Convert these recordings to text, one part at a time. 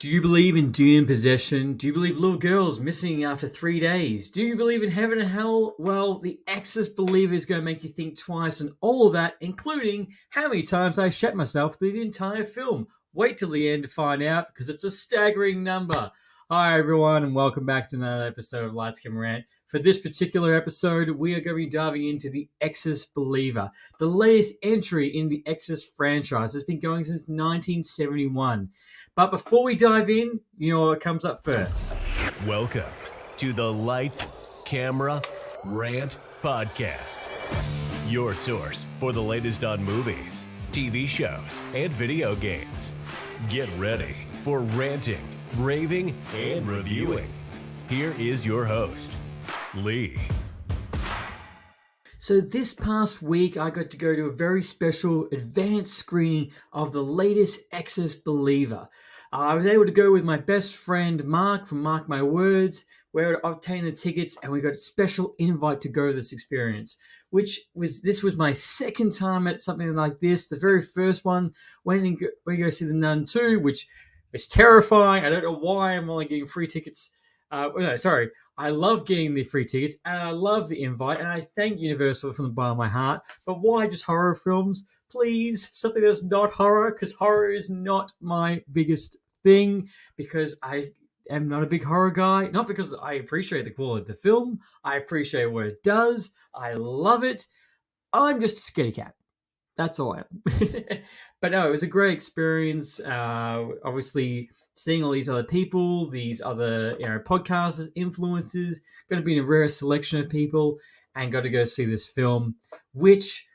Do you believe in demon possession? Do you believe little girls missing after 3 days? Do you believe in heaven and hell? Well, the Exorcist believer is going to make you think twice and all of that, including how many times I shat myself through the entire film. Wait till the end to find out because it's a staggering number. Hi, everyone, and welcome back to another episode of Lights Camera Rant. For this particular episode, we are going to be diving into The Exorcist Believer, the latest entry in the Exorcist franchise. It's been going since 1971. But before we dive in, you know what comes up first. Welcome to the Lights, Camera, Rant Podcast. Your source for the latest on movies, TV shows, and video games. Get ready for ranting, raving, and reviewing. Here is your host, Lee. So this past week, I got to go to a very special advanced screening of the latest Exorcist Believer. I was able to go with my best friend Mark from Mark My Words, where I obtained the tickets, and we got a special invite to go to this experience. This was my second time at something like this. The very first one, we go see The Nun 2, which is terrifying. I don't know why I'm only getting free tickets. I love getting the free tickets, and I love the invite, and I thank Universal from the bottom of my heart. But why just horror films? Please, something that's not horror, because horror is not my biggest thing, because I am not a big horror guy. Not because I appreciate the quality of the film. I appreciate what it does. I love it. I'm just a scaredy cat. That's all I am. But no, it was a great experience. Obviously, seeing all these other people, these other podcasters, influencers, got to be in a rare selection of people, and got to go see this film. Which,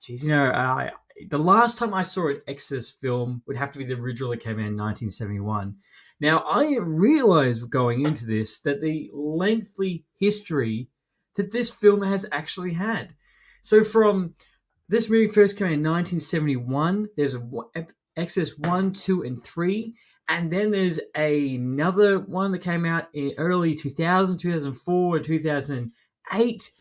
the last time I saw an Exorcist film would have to be the original that came out in 1971. Now, I didn't realize going into this that the lengthy history that this film has actually had. So from this movie first came out in 1971. There's Exorcist 1, 2, and 3. And then there's another one that came out in early 2000, 2004, and 2008.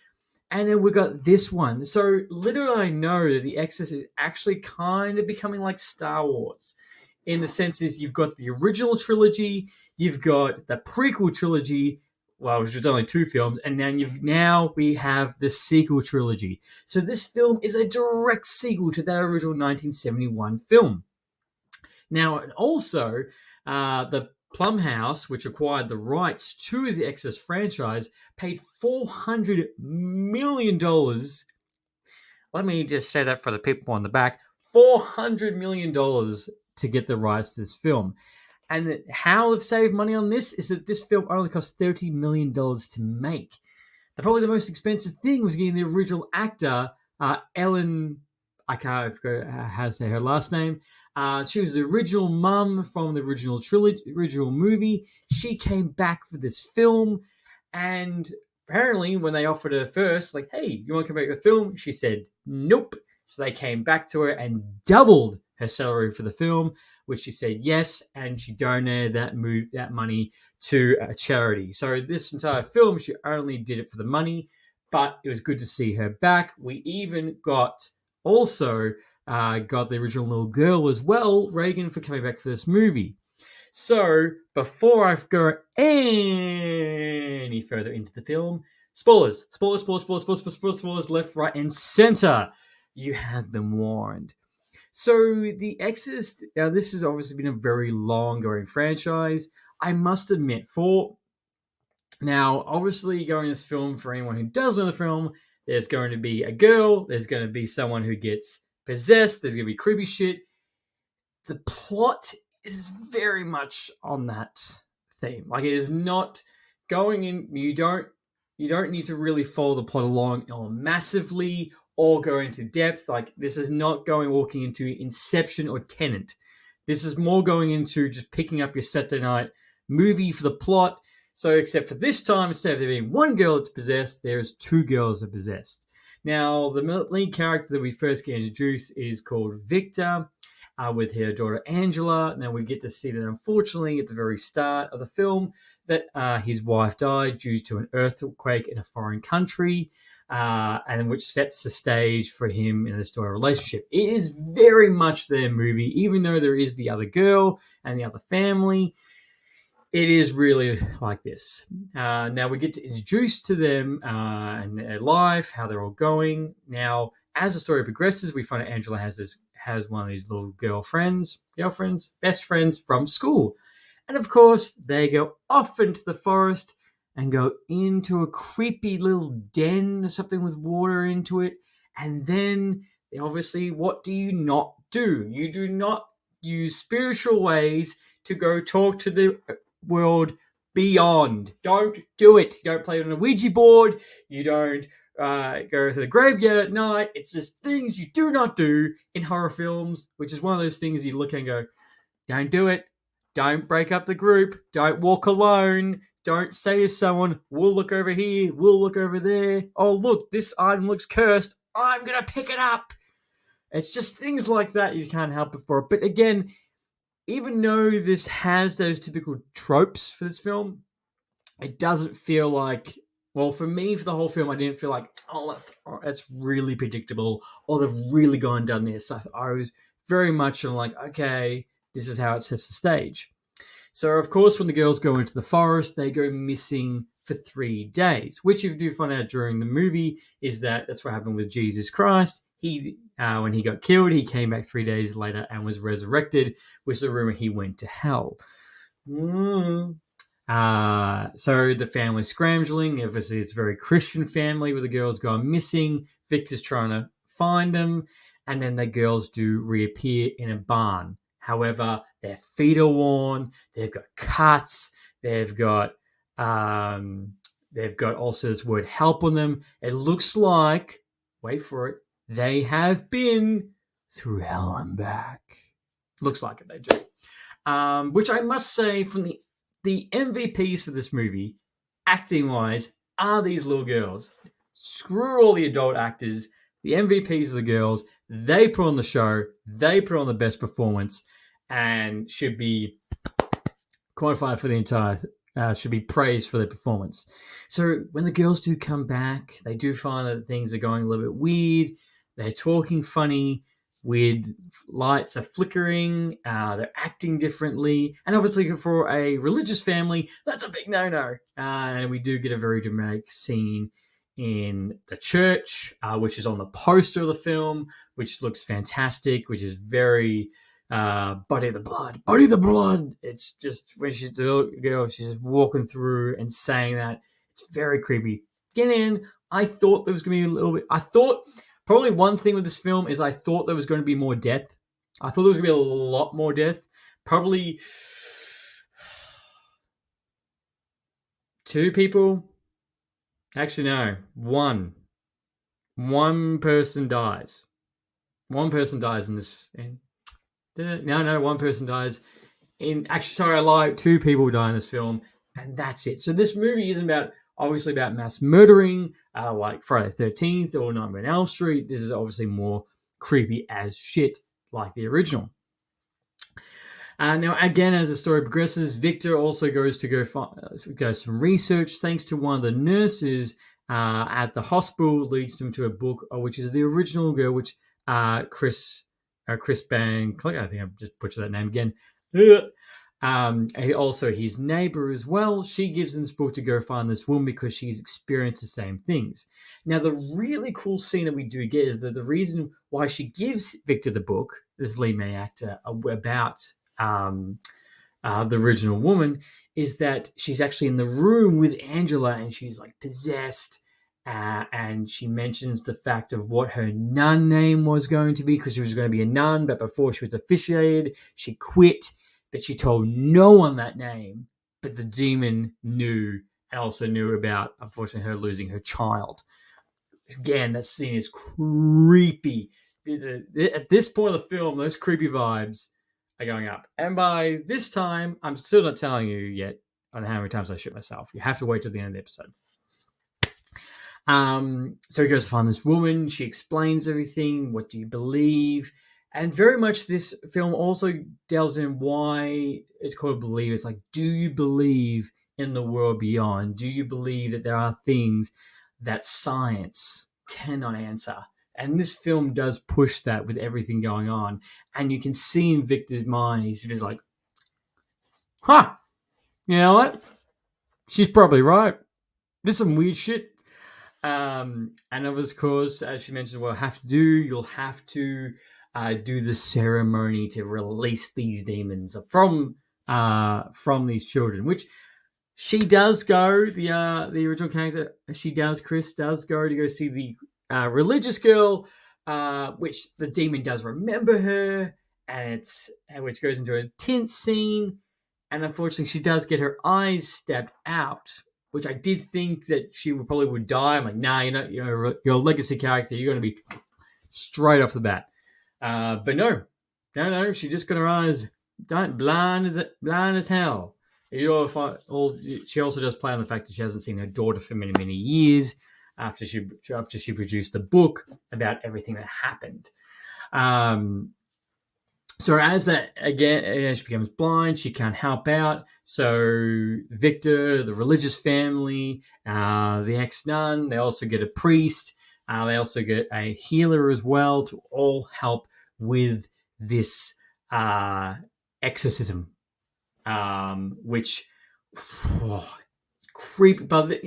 And then we got this one. So literally I know that The Exorcist is actually kind of becoming like Star Wars. In the sense is you've got the original trilogy, you've got the prequel trilogy, well, which was only 2 films, and then now we have the sequel trilogy. So this film is a direct sequel to that original 1971 film. Now, and also, the Blumhouse, which acquired the rights to the Exorcist franchise, paid $400 million. Let me just say that for the people on the back. $400 million to get the rights to this film. And how they've saved money on this is that this film only cost $30 million to make. Probably the most expensive thing was getting the original actor, Ellen, I forgot how to say her last name. She was the original mum from the original movie. She came back for this film, and apparently when they offered her first, like, hey, you want to come back to the film? She said, nope. So they came back to her and doubled her salary for the film, which she said yes, and she donated that money to a charity. So this entire film, she only did it for the money, but it was good to see her back. We even got the original little girl as well, Reagan, for coming back for this movie. So before I go any further into the film, spoilers, left, right, and center. You have been warned. So The Exorcist, now this has obviously been a very long-going franchise. I must admit, now obviously going this film, for anyone who does know the film, there's going to be a girl, there's going to be someone who gets possessed, there's going to be creepy shit. The plot is very much on that theme. Like, it is not going in, you don't need to really follow the plot along massively or go into depth. Like, this is not walking into Inception or Tenet. This is more going into just picking up your Saturday night movie for the plot. So except for this time, instead of there being one girl that's possessed, there's 2 girls that are possessed. Now, the lead character that we first get introduced is called Victor, with her daughter Angela. Now, we get to see that, unfortunately, at the very start of the film, that his wife died due to an earthquake in a foreign country. and which sets the stage for him in the story relationship. It is very much their movie, even though there is the other girl and the other family. It is really like this. Now we get to introduce to them and their life, how they're all going. Now, as the story progresses, we find out Angela has one of these little girlfriends, best friends from school. And of course, they go off into the forest and go into a creepy little den or something with water into it. And then, obviously, what do you not do? You do not use spiritual ways to go talk to the world beyond. Don't do it. You don't play it on a Ouija board. You don't go to the graveyard at night. It's just things you do not do in horror films, which is one of those things you look and go, don't do it. Don't break up the group. Don't walk alone. Don't say to someone, we'll look over here, we'll look over there. Oh, look, this item looks cursed. I'm going to pick it up. It's just things like that you can't help it for. But again, even though this has those typical tropes for this film, it doesn't feel like, well, for me, for the whole film, I didn't feel like, that's really predictable, or they've really gone and done this. I was very much like, okay, this is how it sets the stage. So, of course, when the girls go into the forest, they go missing for 3 days, which you do find out during the movie is that's what happened with Jesus Christ. He, when he got killed, he came back 3 days later and was resurrected, which is a rumor he went to hell. So the family's scrambling. Obviously, it's a very Christian family where the girls go missing. Victor's trying to find them, and then the girls do reappear in a barn. However, their feet are worn. They've got cuts. They've got also this word "help" on them. It looks like, wait for it, they have been through hell and back. Looks like it, they do. Which I must say, from the MVPs for this movie, acting-wise, are these little girls. Screw all the adult actors. The MVPs are the girls. They put on the show. They put on the best performance and should be qualified for the entire, should be praised for their performance. So when the girls do come back, they do find that things are going a little bit weird. They're talking funny. Weird lights are flickering. They're acting differently. And obviously for a religious family, that's a big no-no. And we do get a very dramatic scene in the church, which is on the poster of the film, which looks fantastic, which is very Buddy the Blood. It's just when she's just walking through and saying that. It's very creepy. Get in. I thought there was going to be a little bit. Probably one thing with this film is I thought there was going to be more death. I thought there was going to be a lot more death. Probably 2 people. Actually, no. One. One person dies. One person dies in this. No, one person dies. Actually, sorry, I lied. 2 people die in this film, and that's it. So this movie isn't obviously about mass murdering, like Friday the 13th or Nightmare on Elm Street. This is obviously more creepy as shit, like the original. Now, again, as the story progresses, Victor also goes some research. Thanks to one of the nurses at the hospital, leads them to a book, which is the original girl, which Chris Bang. I think I just butchered that name again. Also, his neighbor as well. She gives him this book to go find this woman because she's experienced the same things. Now, the really cool scene that we do get is that the reason why she gives Victor the book, this Lee May actor, about the original woman, is that she's actually in the room with Angela and she's like possessed. And she mentions the fact of what her nun name was going to be, because she was going to be a nun, but before she was officiated, she quit. But she told no one that name, but the demon knew, and also knew about, unfortunately, her losing her child. Again, that scene is creepy. At this point of the film, those creepy vibes are going up. And by this time, I'm still not telling you yet on how many times I shit myself. You have to wait till the end of the episode. So he goes to find this woman. She explains everything. What do you believe? And very much this film also delves in why it's called Believe. It's like, do you believe in the world beyond? Do you believe that there are things that science cannot answer. And this film does push that with everything going on. And you can see in Victor's mind, he's just like, huh, you know what? She's probably right. There's some weird shit. And of course, as she mentioned, you'll have to do the ceremony to release these demons from these children, which she does go, the original character, Chris does go see the religious girl, which the demon does remember her, which goes into a tense scene, and unfortunately she does get her eyes stabbed out, which I did think that she would die. I'm like, nah, you're a legacy character, you're going to be straight off the bat. But no, she just got her eyes blind as hell. She also does play on the fact that she hasn't seen her daughter for many, many years after she produced the book about everything that happened. So as she becomes blind, she can't help out. So Victor, the religious family, the ex-nun, they also get a priest. They also get a healer as well to all help with this exorcism. Which creepy, but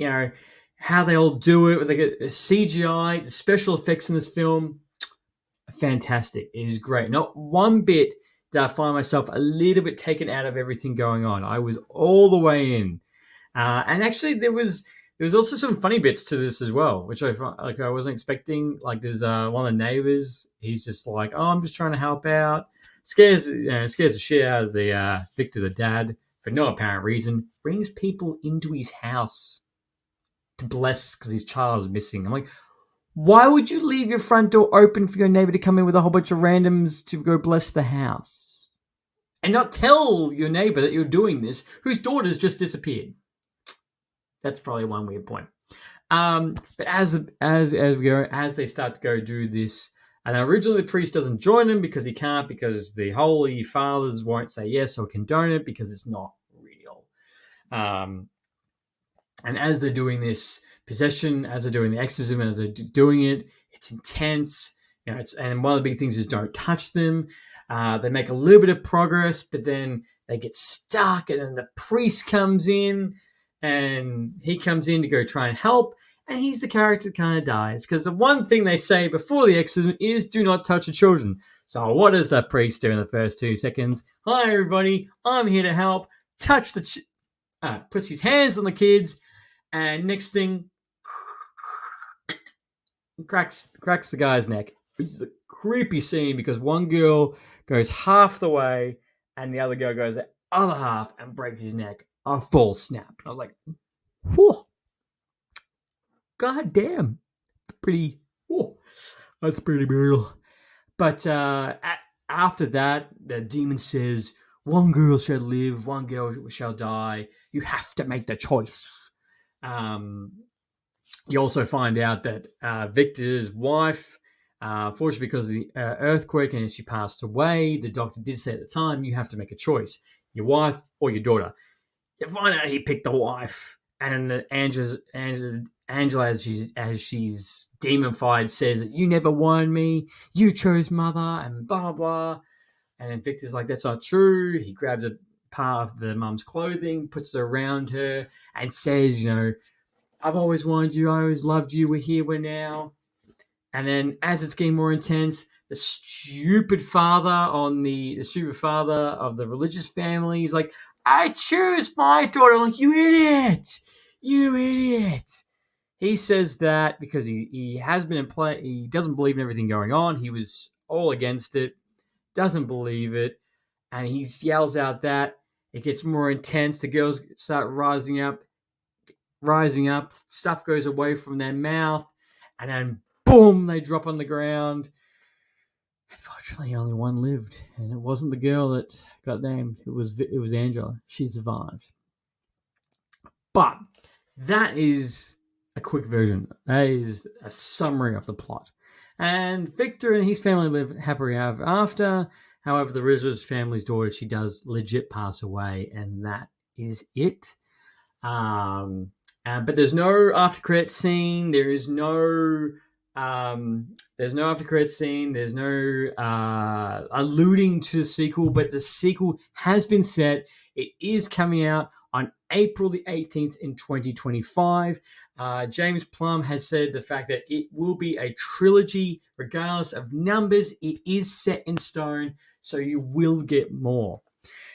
how they all do it with like a CGI, the special effects in this film, fantastic. It is great. Not one bit did I find myself a little bit taken out of everything going on. I was all the way in, and actually there was also some funny bits to this as well, which I wasn't expecting. Like there's one of the neighbors. He's just like, "Oh, I'm just trying to help out." Scares the shit out of the Victor, the dad, for no apparent reason. Brings people into his house to bless because his child is missing. I'm like, why would you leave your front door open for your neighbor to come in with a whole bunch of randoms to go bless the house? And not tell your neighbor that you're doing this, whose daughter's just disappeared. That's probably one weird point. But as they start to go do this, and originally the priest doesn't join them because he can't, because the Holy Fathers won't say yes or condone it because it's not real. And as they're doing this possession, as they're doing the exorcism, as they're doing it, it's intense. And one of the big things is don't touch them. They make a little bit of progress, but then they get stuck, and then the priest comes in, and he comes in to go try and help. And he's the character that kind of dies. Because the one thing they say before the exorcism is do not touch the children. So what does the priest do in the first 2 seconds? Hi, everybody. I'm here to help. Touch the... puts his hands on the kids. And next thing... cracks the guy's neck. Which is a creepy scene because one girl goes half the way and the other girl goes the other half and breaks his neck. A full snap. And I was like, whew. God damn. That's pretty brutal. But after that, the demon says, one girl shall live, one girl shall die. You have to make the choice. You also find out that Victor's wife, fortunately because of the earthquake and she passed away, the doctor did say at the time, you have to make a choice, your wife or your daughter. You find out he picked the wife, and then Angela, as she's demonified, says that you never wanted me, you chose mother, and blah, blah, blah. And then Victor's like, that's not true. He grabs a part of the mum's clothing, puts it around her, and says, I've always wanted you, I always loved you, we're here, we're now. And then as it's getting more intense, the stupid father of the religious family is like, I choose my daughter. I'm like, you idiot. He says that because he has been in play. He doesn't believe in everything going on. He was all against it, doesn't believe it. And he yells out that. It gets more intense. The girls start rising up. Stuff goes away from their mouth. And then, boom, they drop on the ground. Unfortunately, only one lived, and it wasn't the girl that got named. It was Angela. She survived. But that is a quick version. That is a summary of the plot. And Victor and his family live happily ever after. However, the religious family's daughter, she does legit pass away, and that is it. But there's no after credit scene. There's no after credit scene. There's no alluding to the sequel. But the sequel has been set. It is coming out on April the 18th in 2025. James Plum has said the fact that it will be a trilogy, regardless of numbers. It is set in stone, so you will get more.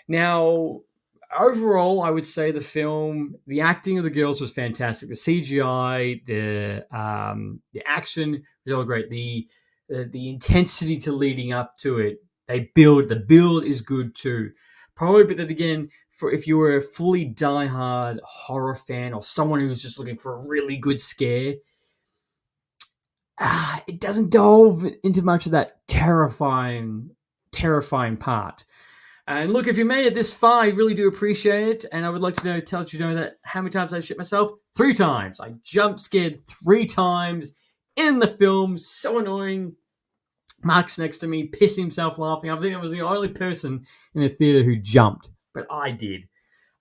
Now, overall, I would say the acting of the girls was fantastic. The CGI, the action was all great. The intensity to leading up to it, the build is good too. Probably, but then again, if you were a fully diehard horror fan or someone who's just looking for a really good scare, it doesn't delve into much of that terrifying part. And look, if you made it this far, I really do appreciate it. And I would like to let you know that how many times I shit myself? 3 times. I jump scared 3 times in the film. So annoying. Mark's next to me, pissing himself laughing. I think I was the only person in the theater who jumped, but I did.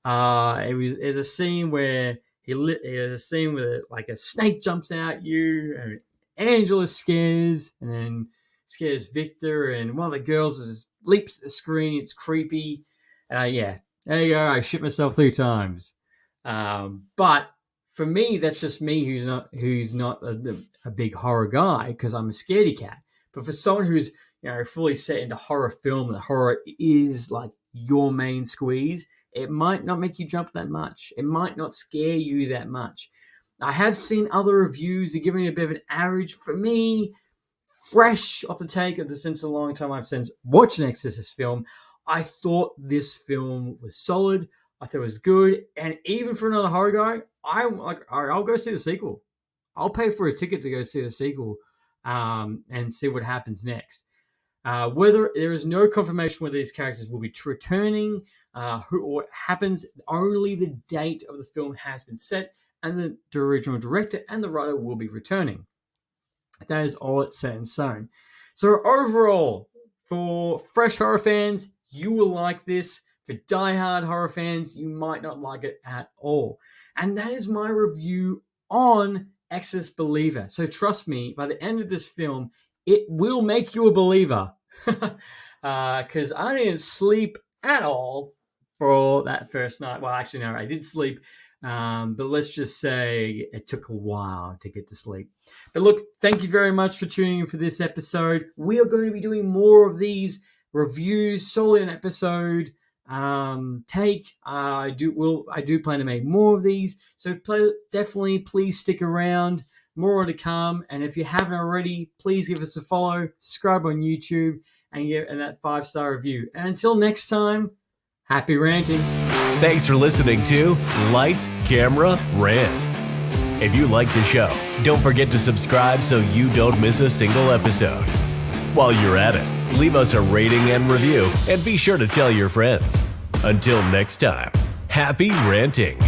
There's a scene where like a snake jumps out at you, and Angela scares, and then scares Victor, and one of the girls leaps at the screen. It's creepy. Yeah, there you go. I shit myself 3 times. But for me, that's just me who's not a big horror guy, because I'm a scaredy cat. But for someone who's fully set into horror film, and horror is like your main squeeze, it might not make you jump that much. It might not scare you that much. I have seen other reviews. They're giving it a bit of an average. For me, fresh off the take of since a long time I've since watched an Exorcist film, I thought this film was solid. I thought it was good. And even for another horror guy, I'm like, all right, I'll go see the sequel. I'll pay for a ticket to go see the sequel and see what happens next. Whether there is no confirmation whether these characters will be returning, or what happens, only the date of the film has been set, and the original director and the writer will be returning. That is all it's set in stone. So overall, for fresh horror fans, you will like this. For diehard horror fans, you might not like it at all. And that is my review on Exorcist Believer. So trust me, by the end of this film, it will make you a believer. Because I didn't sleep at all for that first night. Well, actually, no, I did sleep. But let's just say it took a while to get to sleep. But look, thank you very much for tuning in for this episode. We are going to be doing more of these reviews, solely an episode take. I do plan to make more of these, so definitely please stick around. More to come, and if you haven't already, please give us a follow, subscribe on YouTube, and give that 5-star review. And until next time, happy ranting. Thanks for listening to Lights, Camera, Rant. If you like the show, don't forget to subscribe so you don't miss a single episode. While you're at it, leave us a rating and review, and be sure to tell your friends. Until next time, happy ranting.